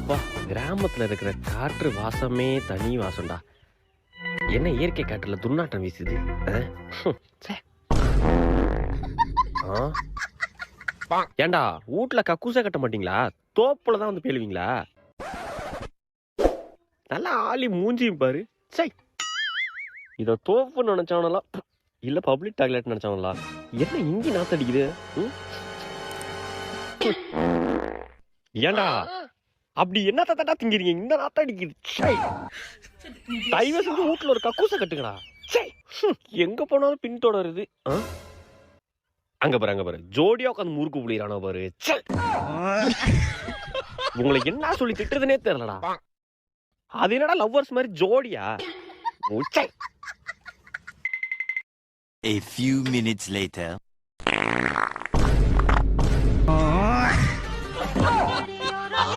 அப்பா, கிராமத்துல இருக்கிற காற்று வாசமே தனி வாசம்டா. என்ன இயற்கை காற்றுல துர்நாற்றம் வீசுது. ச்சே. ஆ? ஏன்டா வீட்ல கக்கூசே கட்ட மாட்டீங்களா? தோப்புல தான் வந்து பேழுவீங்களா? நல்லா ஆளி மூஞ்சியும் பாரு. ச்சை. இத தோப்புன்னு நினைச்சவனலா இல்ல பப்ளிக் டாய்லெட் நினைச்சவங்களா? என்ன இங்கி நாத்தடிக்குது? ம்? ஏன்டா அப்படி என்னத்த தட்டா திங்கிறீங்க? இந்த நாத்தம் அடிக்குது. ச்சை. தயவு செஞ்சு வீட்ல ஒரு கக்கூச கட்டுங்கடா. ச்சை. எங்க போனாலும் பின்தொடருது. அங்க பாரு. ஜோடியா உட்காந்து முறுக்கு புளியறானோ பாரு. ச்சை. உங்களை என்ன சொல்லி திட்டுறதுனே தெரியலடா. அது என்னடா லவ்வர்ஸ் மாதிரி ஜோடியா? ச்சை. A few minutes later.